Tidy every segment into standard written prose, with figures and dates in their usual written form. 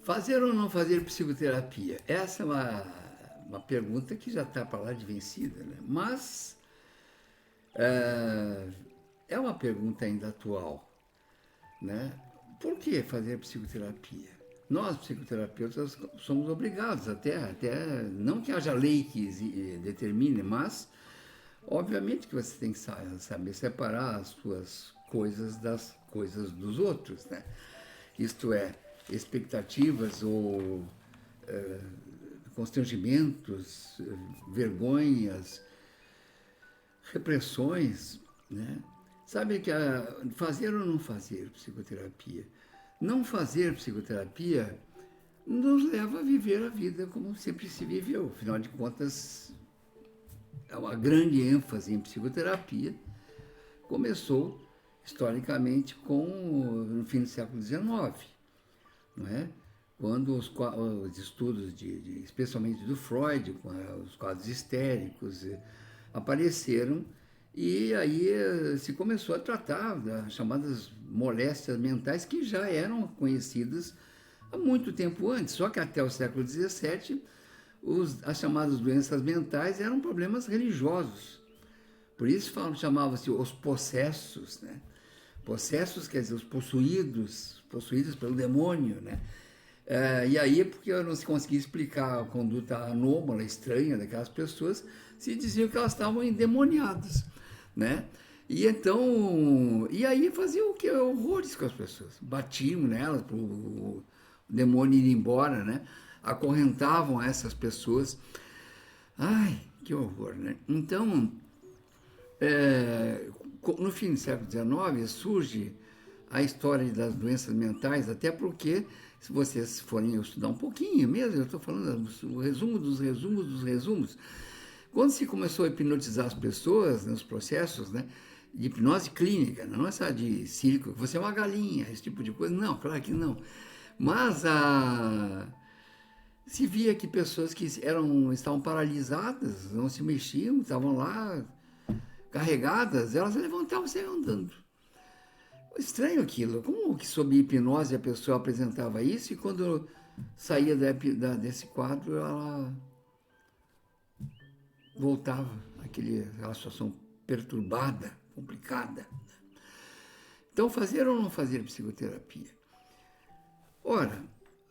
Fazer ou não fazer psicoterapia? Essa é uma pergunta que já está para lá de vencida, né? Mas é uma pergunta ainda atual, né? Por que fazer psicoterapia? Nós, psicoterapeutas, somos obrigados, até não que haja lei que determine, mas obviamente que você tem que saber separar as suas coisas das coisas dos outros, né? Isto é, expectativas ou constrangimentos, vergonhas, repressões, né? Sabe que fazer ou não fazer psicoterapia? Não fazer psicoterapia nos leva a viver a vida como sempre se viveu. Afinal de contas, uma grande ênfase em psicoterapia começou historicamente no fim do século XIX, não é? Quando os estudos, especialmente do Freud, com os quadros histéricos, apareceram, e aí se começou a tratar das chamadas moléstias mentais, que já eram conhecidas há muito tempo antes, só que até o século XVII as chamadas doenças mentais eram problemas religiosos. Por isso chamavam-se os possessos, né? Possessos quer dizer os possuídos pelo demônio, né? E aí, porque eu não se conseguia explicar a conduta anômala, estranha daquelas pessoas, se diziam que elas estavam endemoniadas, né? E então, e aí faziam o que? Horrores com as pessoas. Batiam nelas para o demônio ir embora, né? Acorrentavam essas pessoas. Ai, que horror, né? Então, no fim do século XIX surge a história das doenças mentais, até porque, se vocês forem estudar um pouquinho mesmo, eu estou falando o resumo dos resumos dos resumos, quando se começou a hipnotizar as pessoas nos processos, né, de hipnose clínica, não é essa de circo, você é uma galinha, esse tipo de coisa, não, claro que não. Mas se via que pessoas que estavam paralisadas, não se mexiam, estavam lá carregadas, elas levantavam e saíam andando. Estranho aquilo, como que sob hipnose a pessoa apresentava isso e quando saía desse quadro ela voltava àquela situação perturbada, complicada. Então, fazer ou não fazer psicoterapia? Ora,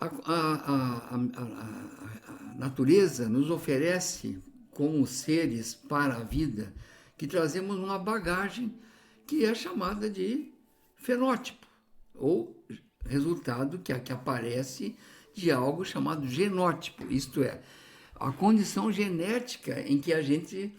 a natureza nos oferece, como seres para a vida, que trazemos uma bagagem que é chamada de fenótipo, ou resultado que aparece de algo chamado genótipo, isto é, a condição genética em que a gente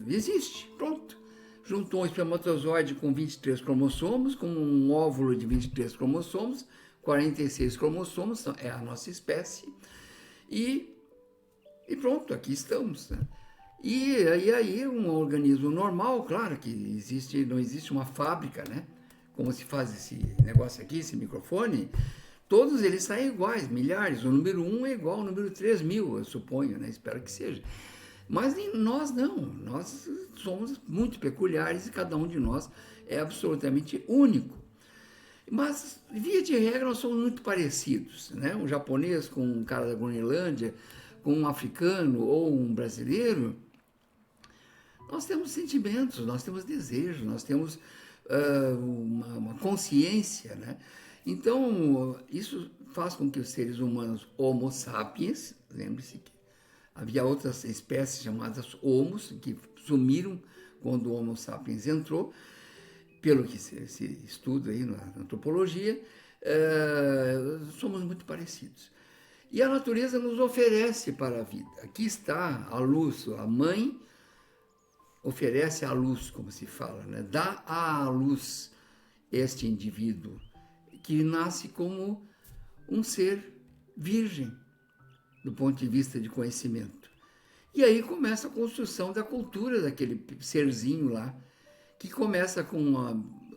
existe, pronto. Juntou um espermatozoide com 23 cromossomos, com um óvulo de 23 cromossomos, 46 cromossomos, é a nossa espécie, e pronto, aqui estamos, né? E aí um organismo normal, claro que não existe uma fábrica, né? Como se faz esse negócio aqui, esse microfone, todos eles saem iguais, milhares. O número 1 é igual ao número 3.000, eu suponho, né? Espero que seja. Mas nós não, nós somos muito peculiares e cada um de nós é absolutamente único. Mas, via de regra, nós somos muito parecidos, né? Um japonês com um cara da Groenlândia, com um africano ou um brasileiro, nós temos sentimentos, nós temos desejos, nós temos uma consciência, né? Então, isso faz com que os seres humanos Homo sapiens, lembre-se que havia outras espécies chamadas Homos, que sumiram quando o Homo sapiens entrou, pelo que se estuda aí na antropologia, somos muito parecidos. E a natureza nos oferece para a vida. Aqui está a luz, a mãe oferece a luz, como se fala, né? Dá à luz este indivíduo que nasce como um ser virgem do ponto de vista de conhecimento. E aí começa a construção da cultura daquele serzinho lá, que começa com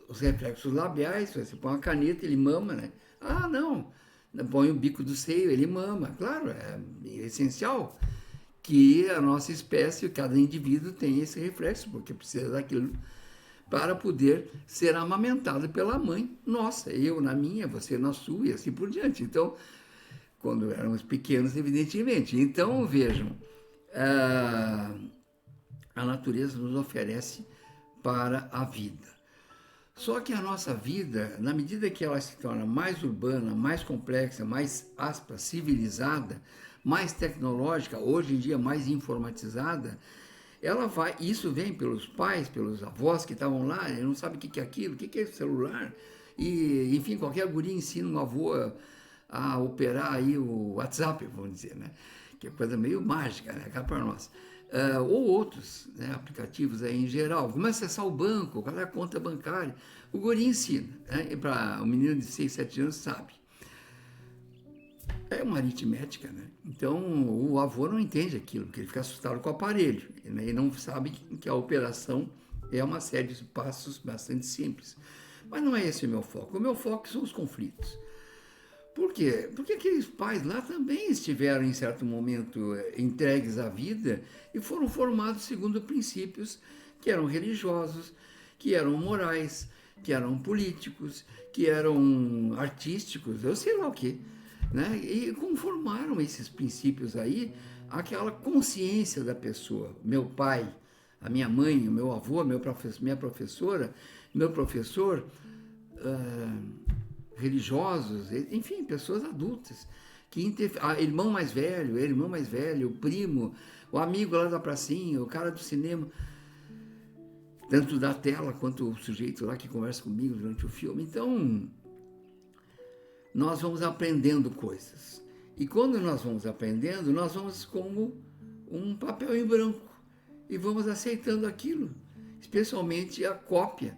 os reflexos labiais, você põe uma caneta, ele mama, né? Ah, não, põe o bico do seio, ele mama. Claro, é essencial que a nossa espécie, cada indivíduo tenha esse reflexo, porque precisa daquilo para poder ser amamentado pela mãe nossa, eu na minha, você na sua e assim por diante. Então, quando éramos pequenos, evidentemente. Então, vejam, a natureza nos oferece para a vida. Só que a nossa vida, na medida que ela se torna mais urbana, mais complexa, mais, aspas, civilizada, mais tecnológica, hoje em dia mais informatizada, ela vai, isso vem pelos pais, pelos avós que estavam lá, ele não sabe o que é aquilo, o que é celular, e enfim, qualquer guria ensina um avô a operar aí o WhatsApp, vamos dizer, né? Que é coisa meio mágica, né? Cá para nós. Ou outros, né, aplicativos aí em geral. Começa a acessar o banco, qual é a conta bancária. O guri ensina, né? E para o menino de 6, 7 anos sabe. É uma aritmética, né? Então o avô não entende aquilo, porque ele fica assustado com o aparelho, né? E não sabe que a operação é uma série de passos bastante simples. Mas não é esse o meu foco. O meu foco são os conflitos. Por quê? Porque aqueles pais lá também estiveram, em certo momento, entregues à vida e foram formados segundo princípios que eram religiosos, que eram morais, que eram políticos, que eram artísticos, eu sei lá o quê. Né? E conformaram esses princípios aí aquela consciência da pessoa. Meu pai, a minha mãe, o meu avô, minha professora, meu professor... religiosos, enfim, pessoas adultas, que irmão mais velho, o primo, o amigo lá da pracinha, o cara do cinema, tanto da tela quanto o sujeito lá que conversa comigo durante o filme. Então, nós vamos aprendendo coisas. E quando nós vamos aprendendo, nós vamos como um papel em branco e vamos aceitando aquilo, especialmente a cópia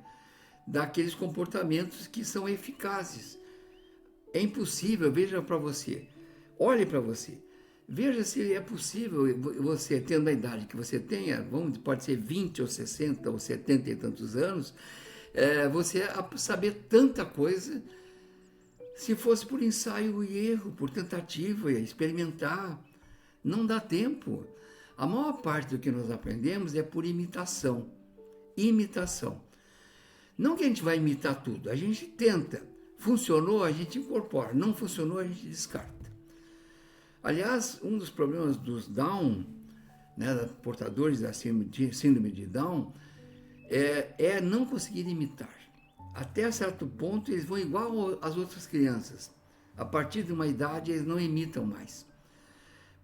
daqueles comportamentos que são eficazes. É impossível, veja para você, olhe para você, veja se é possível você, tendo a idade que você tenha, pode ser 20 ou 60 ou 70 e tantos anos, você saber tanta coisa se fosse por ensaio e erro, por tentativa e experimentar. Não dá tempo. A maior parte do que nós aprendemos é por imitação. Imitação. Não que a gente vai imitar tudo, a gente tenta. Funcionou, a gente incorpora. Não funcionou, a gente descarta. Aliás, um dos problemas dos Down, né, portadores da síndrome de Down, é não conseguir imitar. Até certo ponto, eles vão igual às outras crianças. A partir de uma idade, eles não imitam mais.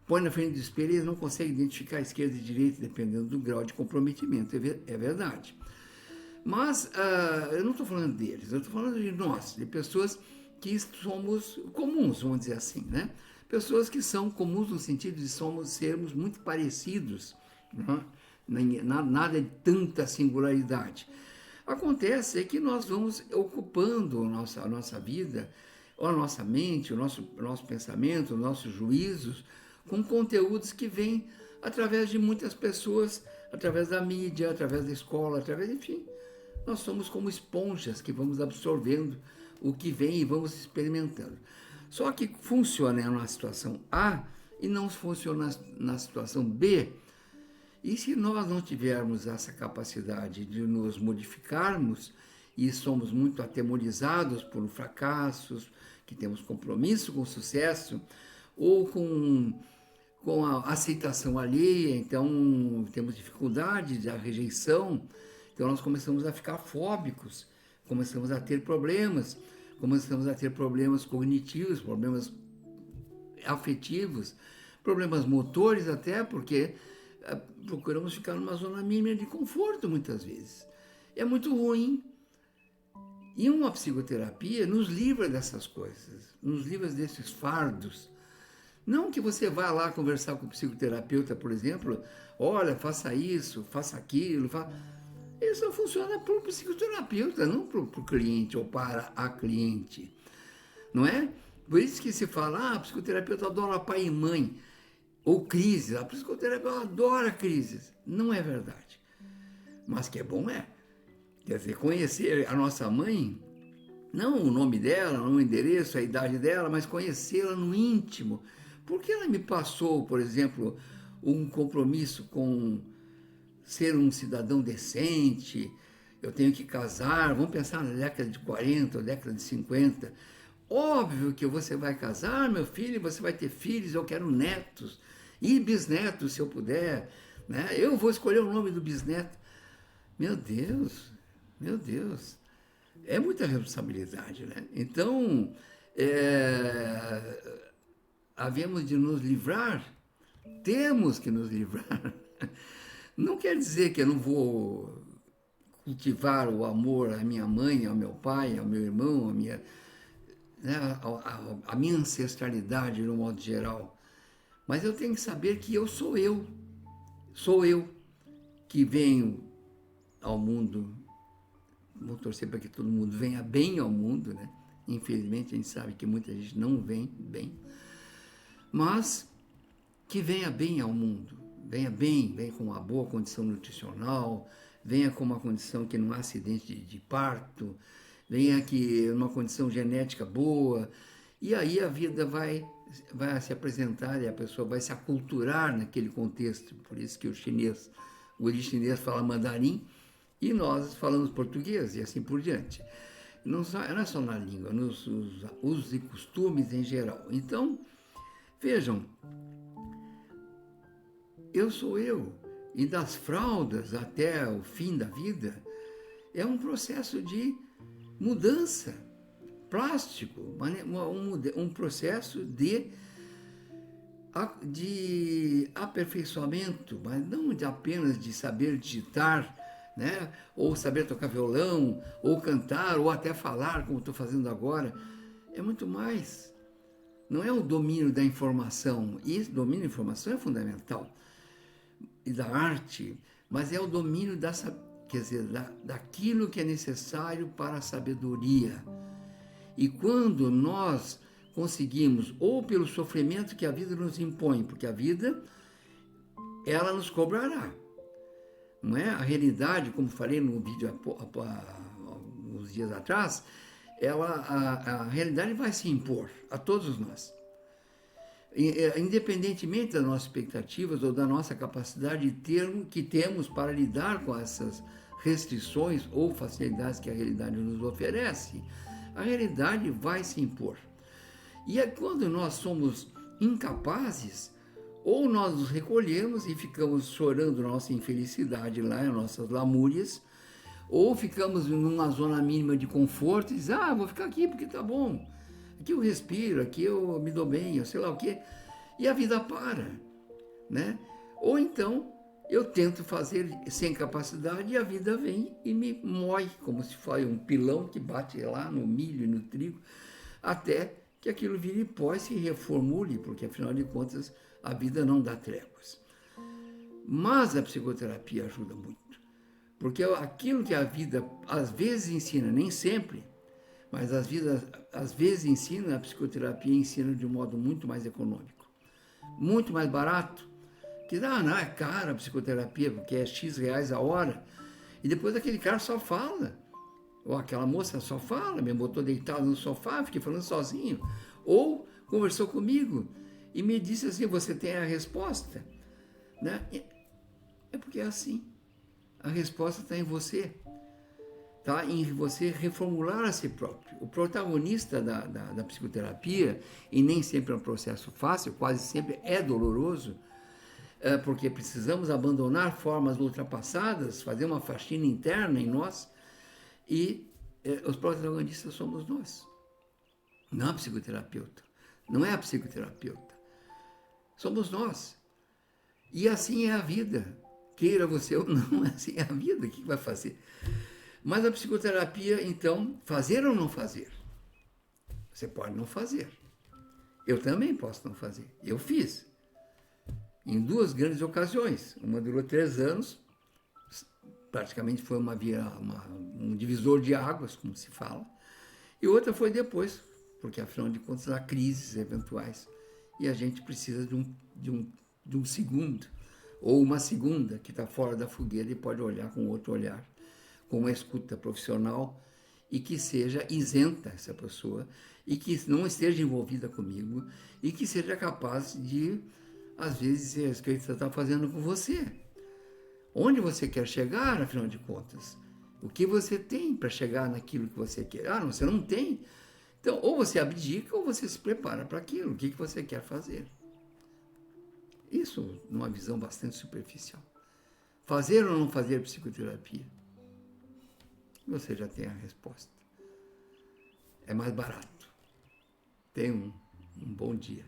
Põe na frente do espelho, eles não conseguem identificar a esquerda e a direita, dependendo do grau de comprometimento. É verdade. Mas eu não estou falando deles, eu estou falando de nós, de pessoas que somos comuns, vamos dizer assim, né? Pessoas que são comuns no sentido de sermos muito parecidos, né? Nada de tanta singularidade. Acontece que nós vamos ocupando a nossa vida, a nossa mente, o nosso pensamento, os nossos juízos, com conteúdos que vêm através de muitas pessoas, através da mídia, através da escola, enfim. Nós somos como esponjas que vamos absorvendo o que vem e vamos experimentando. Só que funciona na situação A e não funciona na situação B. E se nós não tivermos essa capacidade de nos modificarmos e somos muito atemorizados por fracassos, que temos compromisso com o sucesso, ou com a aceitação alheia, então temos dificuldade da rejeição, então nós começamos a ficar fóbicos, começamos a ter problemas cognitivos, problemas afetivos, problemas motores até, porque procuramos ficar numa zona mínima de conforto muitas vezes. É muito ruim. E uma psicoterapia nos livra dessas coisas, nos livra desses fardos. Não que você vá lá conversar com o psicoterapeuta, por exemplo, olha, faça isso, faça aquilo, Isso só funciona para o psicoterapeuta, não para o cliente ou para a cliente, não é? Por isso que se fala, a psicoterapeuta adora pai e mãe, ou crises, a psicoterapeuta adora crises. Não é verdade. Mas que é bom é. Quer dizer, conhecer a nossa mãe, não o nome dela, não o endereço, a idade dela, mas conhecê-la no íntimo. Porque ela me passou, por exemplo, um compromisso com ser um cidadão decente, eu tenho que casar, vamos pensar na década de 40 ou década de 50. Óbvio que você vai casar, meu filho, você vai ter filhos, eu quero netos e bisnetos, se eu puder, né? Eu vou escolher o nome do bisneto. Meu Deus, meu Deus, é muita responsabilidade, né? Então, havemos de nos livrar, temos que nos livrar. Não quer dizer que eu não vou cultivar o amor à minha mãe, ao meu pai, ao meu irmão, à minha, né, a minha ancestralidade, no modo geral. Mas eu tenho que saber que eu sou eu. Sou eu que venho ao mundo. Vou torcer para que todo mundo venha bem ao mundo, né? Infelizmente, a gente sabe que muita gente não vem bem. Mas que venha bem ao mundo. Venha bem, venha com uma boa condição nutricional, venha com uma condição que não há acidente de parto, venha que uma condição genética boa, e aí a vida vai se apresentar e a pessoa vai se aculturar naquele contexto. Por isso que o guri chinês fala mandarim e nós falamos português e assim por diante. Não é só na língua, nos usos e costumes em geral. Então, vejam, eu sou eu, e das fraldas até o fim da vida é um processo de mudança, plástico, um processo de aperfeiçoamento, mas não apenas de saber digitar, né? Ou saber tocar violão, ou cantar, ou até falar, como estou fazendo agora. É muito mais. Não é o domínio da informação, e esse domínio da informação é fundamental, e da arte, mas é o domínio daquilo que é necessário para a sabedoria. E quando nós conseguimos, ou pelo sofrimento que a vida nos impõe, porque a vida, ela nos cobrará. Não é? A realidade, como falei no vídeo uns dias atrás, a realidade vai se impor a todos nós. Independentemente das nossas expectativas ou da nossa capacidade que temos para lidar com essas restrições ou facilidades que a realidade nos oferece, a realidade vai se impor. E é quando nós somos incapazes, ou nós nos recolhemos e ficamos chorando nossa infelicidade lá, nossas lamúrias, ou ficamos numa zona mínima de conforto e dizemos, vou ficar aqui porque tá bom, aqui eu respiro, aqui eu me dou bem, eu sei lá o quê, e a vida para, né? Ou então eu tento fazer sem capacidade e a vida vem e me mói, como se fosse um pilão que bate lá no milho e no trigo, até que aquilo vire pó e se reformule, porque afinal de contas a vida não dá tréguas. Mas a psicoterapia ajuda muito, porque aquilo que a vida às vezes ensina, nem sempre, mas às vezes ensina, a psicoterapia ensina de um modo muito mais econômico, muito mais barato, que não é cara a psicoterapia, porque é X reais a hora, e depois aquele cara só fala, ou aquela moça só fala, me botou deitado no sofá, fiquei falando sozinho, ou conversou comigo e me disse assim, você tem a resposta, né? É porque é assim, a resposta está em você. Tá? Em você reformular a si próprio. O protagonista da psicoterapia, e nem sempre é um processo fácil, quase sempre é doloroso, porque precisamos abandonar formas ultrapassadas, fazer uma faxina interna em nós, e os protagonistas somos nós, não a psicoterapeuta, não é a psicoterapeuta, somos nós. E assim é a vida, queira você ou não, assim é a vida, o que vai fazer? Mas a psicoterapia, então, fazer ou não fazer? Você pode não fazer. Eu também posso não fazer. Eu fiz. Em 2 grandes ocasiões. Uma durou 3 anos, praticamente foi um divisor de águas, como se fala. E outra foi depois, porque afinal de contas há crises eventuais. E a gente precisa de um segundo, ou uma segunda, que está fora da fogueira e pode olhar com outro olhar, com uma escuta profissional e que seja isenta essa pessoa e que não esteja envolvida comigo e que seja capaz de, às vezes, dizer o que você está fazendo com você. Onde você quer chegar, afinal de contas? O que você tem para chegar naquilo que você quer? Ah, não, você não tem. Então, ou você abdica ou você se prepara para aquilo. O que você quer fazer? Isso numa visão bastante superficial. Fazer ou não fazer psicoterapia? Você já tem a resposta. É mais barato. Tenha um bom dia.